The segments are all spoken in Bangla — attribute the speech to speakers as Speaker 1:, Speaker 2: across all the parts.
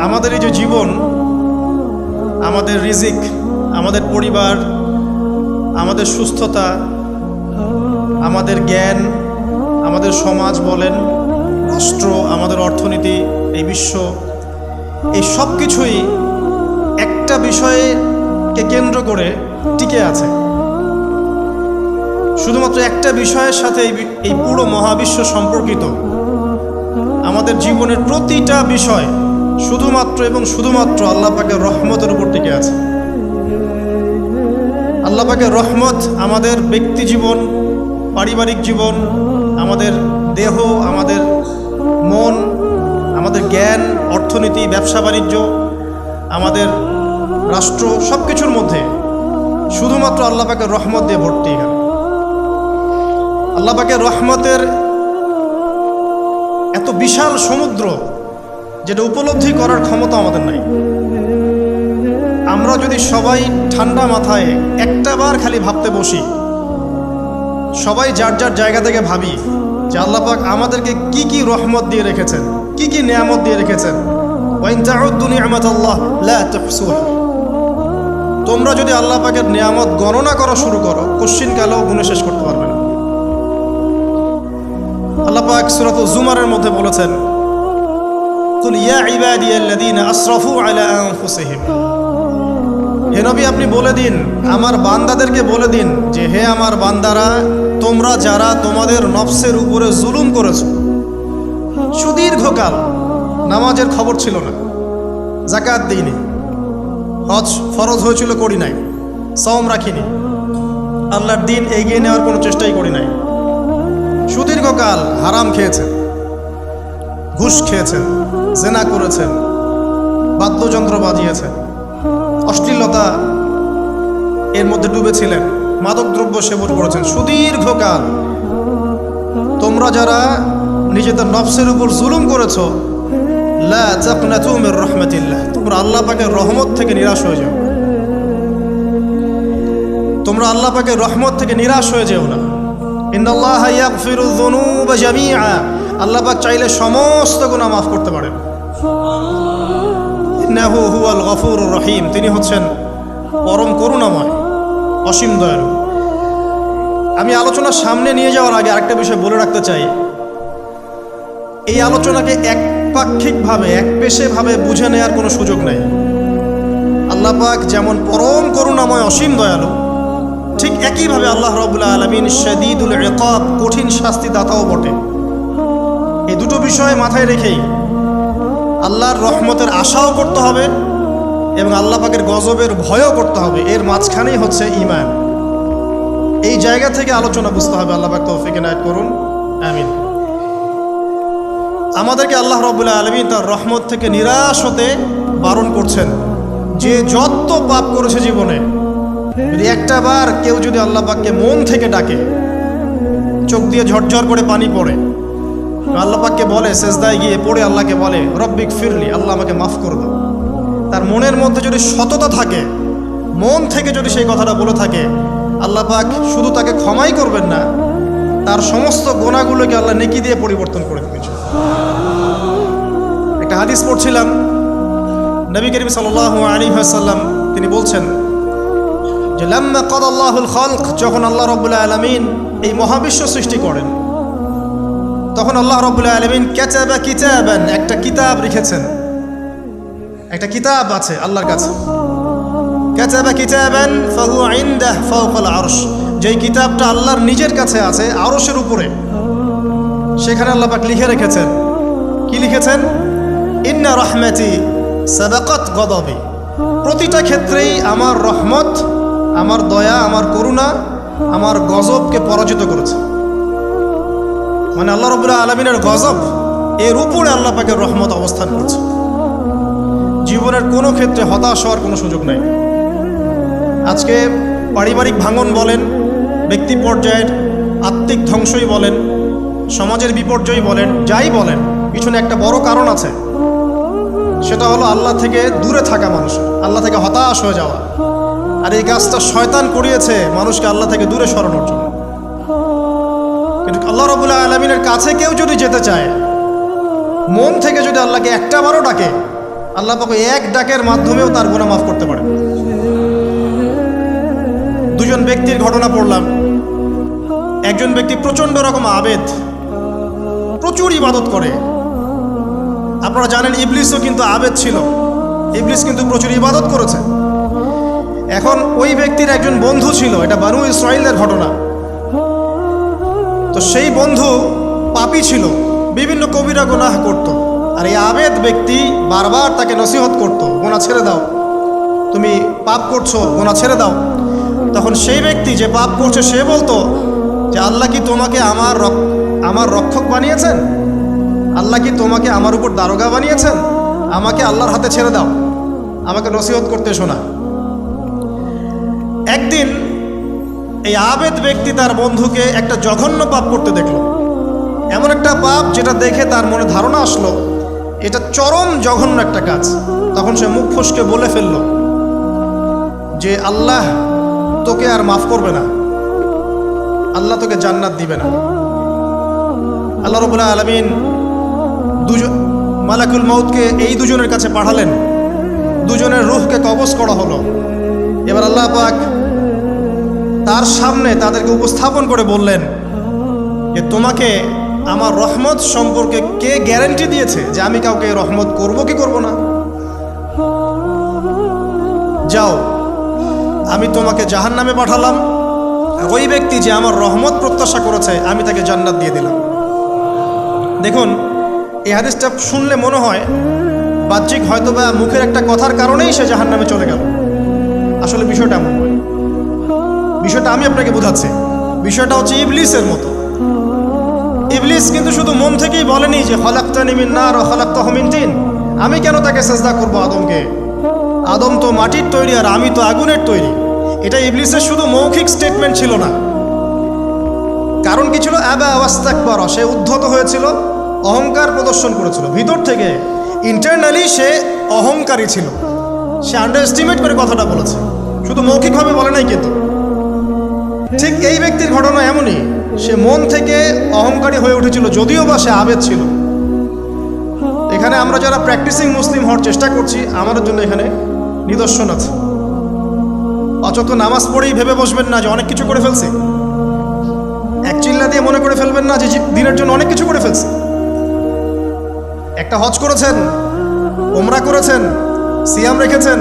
Speaker 1: আমাদের এই যে জীবন, আমাদের রিজিক, আমাদের পরিবার, আমাদের সুস্থতা, আমাদের জ্ঞান, আমাদের সমাজ বলেন, রাষ্ট্র, আমাদের অর্থনীতি, এই বিশ্ব, এই সব কিছুই একটা বিষয়কে কেন্দ্র করে টিকে আছে। শুধুমাত্র একটা বিষয়ের সাথে এই পুরো মহাবিশ্ব সম্পর্কিত। আমাদের জীবনের প্রতিটা বিষয় শুধুমাত্র এবং শুধুমাত্র আল্লাহ পাকের রহমতের উপর টিকে আছে। আল্লাহ পাকের রহমত আমাদের ব্যক্তি জীবন, পারিবারিক জীবন, আমাদের দেহ, আমাদের মন, আমাদের জ্ঞান, অর্থনীতি, ব্যবসা বাণিজ্য, আমাদের রাষ্ট্র, সব কিছুর মধ্যে শুধুমাত্র আল্লাহ পাকের রহমত দিয়ে ভর্তি। এখানে আল্লাহ পাকের রহমতের এত বিশাল সমুদ্র, যেটা উপলব্ধি করার ক্ষমতা আমাদের নাই। আমরা যদি সবাই ঠান্ডা মাথায় একটাবার খালি ভাবতে বসি, সবাই যার যার জায়গা থেকে ভাবি যে আল্লাহ পাক আমাদেরকে কি কি রহমত দিয়ে রেখেছেন, কি কি নিয়ামত দিয়ে রেখেছেন। ওয়াইন তাউদ্দু নি'মাতাল্লাহ লা তুহসুহা। তোমরা যদি আল্লাহ পাকের নিয়ামত গণনা করা শুরু করো, কোশ্চিনকালেও গুণে শেষ করতে পারবে না। আল্লাহ পাক সূরাতুল জুমারের মধ্যে বলেছেন, কুল ইয়া ইবাদিয়াল্লাযীনা আসরাফু আলা আনফুসিহিম। হে নবী, আপনি বলে দিন, আমার বান্দাদেরকে বলে দিন যে হে আমার বান্দারা, তোমরা যারা তোমাদের নফসের উপরে জুলুম করেছো, সুদীর্ঘকাল নামাজের খবর ছিল না, যাকাত দিইনি, হজ ফরজ হয়েছিল করি নাই, সওম রাখিনি, আল্লাহর দিন এগিয়ে নেওয়ার কোনো চেষ্টাই করি নাই, সুদীর্ঘকাল হারাম খেয়েছেন, ঘুষ খেয়েছেন, জেনা করেছেন, বাদ্যযন্ত্র বাজিয়েছেন, অশ্লীলতা এর মধ্যে ডুবেছিলেন, মাদকদ্রব্য সেবন করেছেন, সুদীর্ঘকাল তোমরা যারা নিজেদের নফসের উপর জুলুম করেছো, লা তাকনাতু মির রাহমাতিল্লাহ, তোমরা আল্লাহ পাকের রহমত থেকে নিরাশ হয়ে যাও। তোমরা আল্লাহ পাকের রহমত থেকে নিরাশ হয়ে যেও না। ইন্নাল্লাহা ইয়াগফিরুয যুনুবা জামিআ। আল্লাহ পাক চাইলে সমস্ত গুনাহ মাফ করতে পারেন। ইন্নাহু হুয়াল গফুরুর রহিম। তিনি হচ্ছেন পরম করুণাময়, অসীম দয়ালু। আমি আলোচনার সামনে নিয়ে যাওয়ার আগে আরেকটা বিষয় বলে রাখতে চাই। এই আলোচনাকে একপাক্ষিকভাবে, একপেশেভাবে বুঝে নেওয়ার কোনো সুযোগ নেই। আল্লাহ পাক যেমন পরম করুণাময়, অসীম দয়ালু, ঠিক একইভাবে আল্লাহ রাব্বুল আলামিন শাদীদুল ইকাব, কঠিন শাস্তিদাতাও বটে। এই দুটো বিষয় মাথায় রেখেই আল্লাহর রহমতের আশাও করতে হবে এবং আল্লাহ পাকের গজবের ভয়ও করতে হবে। এর মাঝখানেই হচ্ছে ঈমান। এই জায়গা থেকে আলোচনা বুঝতে হবে। আল্লাহ পাক তৌফিক এনায়েত করুন, আমিন। আমাদেরকে আল্লাহ রাব্বুল আলামিন তার রহমত থেকে নিরাশ হতে বারণ করছেন। যে যত পাপ করেছে জীবনে, যদি একটা বার কেউ যদি আল্লাহ পাককে মন থেকে ডাকে, চোখ দিয়ে ঝরঝর করে পানি পড়ে, আল্লাহ পাককে বলে, সেজদায় গিয়ে পড়ে আল্লাহকে বলে, রব্বিক ফিরলি, আল্লাহ আমাকে মাফ করে দাও, তার মনের মধ্যে যদি সততা থাকে, মন থেকে যদি সেই কথাটা বলে থাকে, আল্লাহ পাক শুধু তাকে ক্ষমাই করবেন না, তার সমস্ত গুনাহগুলোকে আল্লাহ নেকি দিয়ে পরিবর্তন করে দেবেন। একটা হাদিস পড়ছিলাম, নবী করিম সাল্লাল্লাহু আলাইহি ওয়াসাল্লাম তিনি বলছেন যে লাম্মা কাদাল্লাহুল খালক, যখন আল্লাহ রাব্বুল আলামিন এই মহাবিশ্ব সৃষ্টি করেন, তখন আল্লাহ রাব্বুল আলামিন কাতাবা কিতাবান, একটা কিতাব লিখেছেন। একটা কিতাব আছে আল্লাহর কাছে, কাতাবা কিতাবান ফাহুয়া ইনদাহু ফাওকাল আরশ, যেই কিতাবটা আল্লাহর নিজের কাছে আছে, আরশের উপরে। সেখানে আল্লাহ পাক লিখে রেখেছেন, কি লিখেছেন? ইন্না রাহমাতি সাবাকাত গদাবি। প্রতিটা ক্ষেত্রেই আমার রহমত, আমার দয়া, আমার করুণা আমার গজবকে পরাজিত করেছে। মানে আল্লাহ রাব্বুল আলামিনের গজব, এর উপরে আল্লাহ পাকের রহমত অবস্থান করছে। জীবনের কোনো ক্ষেত্রে হতাশ হওয়ার কোনো সুযোগ নাই। আজকে পারিবারিক ভাঙন বলেন, ব্যক্তি পর্যায়ের আত্মিক ধ্বংসই বলেন, সমাজের বিপর্যয় বলেন, যাই বলেন, পিছনে একটা বড় কারণ আছে। সেটা হলো আল্লাহ থেকে দূরে থাকা মানুষ, আল্লাহ থেকে হতাশ হয়ে যাওয়া। আর এই কাজটা শয়তান করিয়েছে মানুষকে আল্লাহ থেকে দূরে সরানোর জন্য। কিন্তু আল্লাহ রাব্বুল আলামিনের কাছে কেউ যদি যেতে চায়, মন থেকে যদি আল্লাহকে একটাবারও ডাকে, আল্লাহ পাক এক ডাকের মাধ্যমেও তার গুনাহ মাফ করতে পারে। দুজন ব্যক্তির ঘটনা পড়লাম। একজন ব্যক্তি প্রচণ্ড রকম আবেদ, প্রচুর ইবাদত করে। আপনারা জানেন ইবলিসও কিন্তু আবেদ ছিল, ইবলিস কিন্তু প্রচুর ইবাদত করেছে। এখন ওই ব্যক্তির একজন বন্ধু ছিল, এটা বানু ইসরাইলের ঘটনা। তো সেই বন্ধু পাপী ছিল, বিভিন্ন কবিরা গুনাহ করত। আর এই আবেদ ব্যক্তি বারবার তাকে নসিহত করত, গুনাহ ছেড়ে দাও, তুমি পাপ করছো, গুনাহ ছেড়ে দাও। তখন সেই ব্যক্তি যে পাপ করছে সে বলতো যে আল্লাহ কি তোমাকে আমার রক্ষক বানিয়েছেন? আল্লাহ কি তোমাকে আমার উপর দারোগা বানিয়েছেন? আমাকে আল্লাহর হাতে ছেড়ে দাও, আমাকে নসিহত করতে শোনা। একদিন এই আবেদ ব্যক্তি তার বন্ধুকে একটা জঘন্য পাপ করতে দেখলো, এমন একটা পাপ যেটা দেখে তার মনে ধারণা আসলো এটা চরম জঘন্য একটা কাজ। তখন সে মুখ ফসকে বলে ফেলল যে আল্লাহ তোকে আর মাফ করবে না, আল্লাহ তোকে জান্নাত দিবে না। আল্লাহ রাব্বুল আলামিন মালাকুল মউতকে এই দুজনের কাছে পাঠালেন, দুজনের রূহকে কবজ করা হলো। এবার আল্লাহ পাক তার সামনে তাদেরকে উপস্থাপন করে বললেন যে তোমাকে আমার রহমত সম্পর্কে কে গ্যারান্টি দিয়েছে যে আমি কাউকে রহমত করব কি করব না? যাও, আমি তোমাকে জাহান্নামে পাঠালাম, ওই ব্যক্তি যে আমার রহমত প্রত্যাশা করেছে আমি তাকে জান্নাত দিয়ে দিলাম। দেখুন, এই হাদিসটা শুনলে মনে হয় বাহ্যিক হয়তো বা মুখের একটা কথার কারণেই সে জাহান্নামে চলে গেল। আসলে বিষয়টা এমন নয়। বিষয়টা আমি আপনাকে বোঝাচ্ছি। বিষয়টা হচ্ছে ইবলিসের মতো। ইবলিস কিন্তু শুধু মন থেকেই বলেনি যে খলাকতানি মিন নার ওয়া খলাকতাহু মিন তিন, আমি কেন তাকে সিজদা করব আদমকে? আদম তো মাটির তৈরি আর আমি তো আগুনের তৈরি। এটা ইবলিসের শুধু মৌখিক স্টেটমেন্ট ছিল না, কারণ কি ছিল? আবা ওয়াস্তাকবারা, সে উদ্ধত হয়েছিল, অহংকার প্রদর্শন করেছিল। ভিতর থেকে ইন্টারনালি সে অহংকারী ছিল, সে আন্ডার এস্টিমেট করে কথাটা বলেছে, শুধু মৌখিকভাবে বলে নাই। কিন্তু ঠিক এই ব্যক্তির ঘটনা এমনই, সে মন থেকে অহংকারী হয়ে উঠেছিল, যদিও বা সে আবেদ ছিল। এখানে আমরা যারা প্র্যাকটিসিং মুসলিম হওয়ার চেষ্টা করছি আমাদের জন্য এখানে নিদর্শন আছে। অযথা নামাজ পড়েই ভেবে বসবেন না যে অনেক কিছু করে ফেলছি, এক চিল্লা দিয়ে মনে করে ফেলবেন না যে দিনের জন্য অনেক কিছু করে ফেলছি। একটা হজ করেছেন, উমরা করেছেন, সিয়াম রেখেছেন,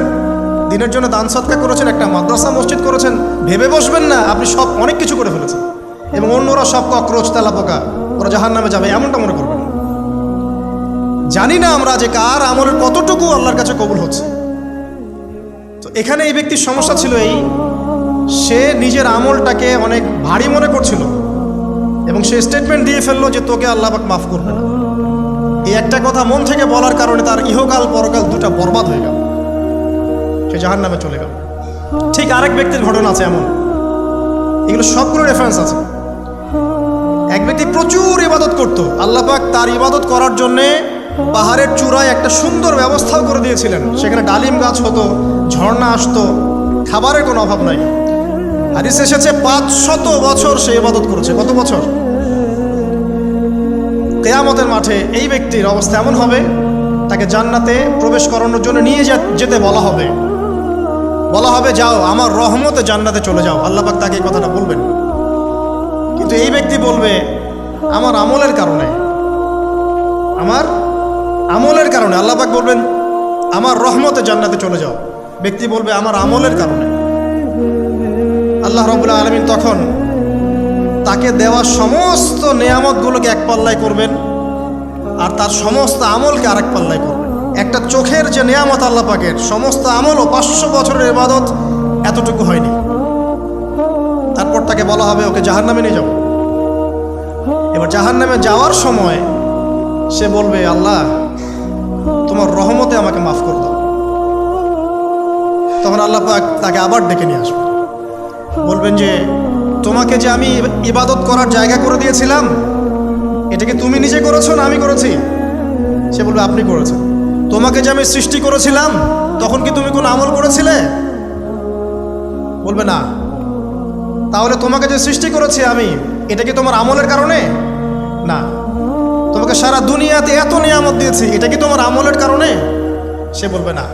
Speaker 1: দিনের জন্য দান সদকা করেছেন, একটা মাদ্রাসা মসজিদ করেছেন, ভেবে বসবেন না আপনি সব অনেক কিছু করে ফেলেছেন এবং অন্যরা সব ককরোচ তেলাপোকা, ওরা জাহান্নামে যাবে, এমনটা মনে করবেন। জানি না আমরা যে কার আমলের কতটুকু আল্লাহর কাছে কবুল হচ্ছে। তো এখানে এই ব্যক্তির সমস্যা ছিল এই, সে নিজের আমলটাকে অনেক ভারী মনে করছিল এবং সে স্টেটমেন্ট দিয়ে ফেললো যে তোকে আল্লাহ পাক মাফ করবে না। এই একটা কথা মন থেকে বলার কারণে তার ইহকাল পরকাল দুটা বরবাদ হয়ে গেল, সে জাহান্নামে চলে গেল। ঠিক আরেক ব্যক্তির ঘটনা আছে এমন, এগুলো সবগুলো রেফারেন্স আছে। এক ব্যক্তি প্রচুর ইবাদত করত, আল্লাহ পাক তার ইবাদত করার জন্যে পাহাড়ের চূড়ায় একটা সুন্দর ব্যবস্থাও করে দিয়েছিলেন। সেখানে ডালিম গাছ হতো, ঝর্ণা আসতো, খাবারের কোনো অভাব নাই। হাদিস এসেছে 500 বছর সে ইবাদত করেছে। কত বছর? কিয়ামতের মাঠে এই ব্যক্তির অবস্থা এমন হবে, তাকে জান্নাতে প্রবেশ করানোর জন্য নিয়ে যেতে বলা হবে যাও আমার রহমতে জান্নাতে চলে যাও। আল্লাহ পাক তাকে এই কথাটা বলবেন, কিন্তু এই ব্যক্তি বলবে আমার আমলের কারণে আল্লাহ পাক বলবেন আমার রহমতে জান্নাতে চলে যাও। ব্যক্তি বলবে আমার আমলের কারণে। আল্লাহ রাব্বুল আলামিন তখন তাকে দেওয়া সমস্ত নেয়ামতগুলোকে এক পাল্লায় করবেন আর তার সমস্ত আমলকে আরেক পাল্লায় করবেন। একটা চোখের যে নেয়ামত আল্লাহ পাকের, সমস্ত আমল ও 500 বছরের ইবাদত এতটুকু হয়নি। তারপর তাকে বলা হবে ওকে জাহান্নামে নিয়ে যাও। এবার জাহান্নামে যাওয়ার সময় সে বলবে আল্লাহ তোমার রহমতে আমাকে মাফ করে দাও। তখন আল্লাহ পাক তাকে আবার ডেকে নিয়ে আসবে, বলবেন যে তোমাকে যে আমি ইবাদত করার জায়গা করে দিয়েছিলাম এটা কি তুমি নিজে করেছো না আমি করেছি? সে বলবে আপনি করেছেন। তোমাকে যে আমি সৃষ্টি করেছিলাম তখন কি তুমি কোনো আমল করেছিলে? বলবে না। তাহলে তোমাকে যে সৃষ্টি করেছি আমি, এটা কি তোমার আমলের কারণে? না। তোমাকে সারা দুনিয়াতে এত নিয়ামত দিয়েছি, এটা কি তোমার আমলের কারণে? সে বলবে না,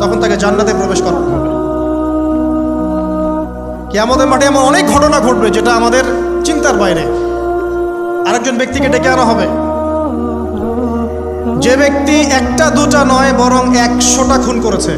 Speaker 1: তখন তাকে জান্নাতে প্রবেশ করানো হবে। কিয়ামতের মাঠে এমন অনেক ঘটনা ঘটবে যেটা আমাদের চিন্তার বাইরে। আরেকজন ব্যক্তিকে ডেকে আনা হবে, যে ব্যক্তি একটা দুটা নয় বরং 100টা খুন করেছে।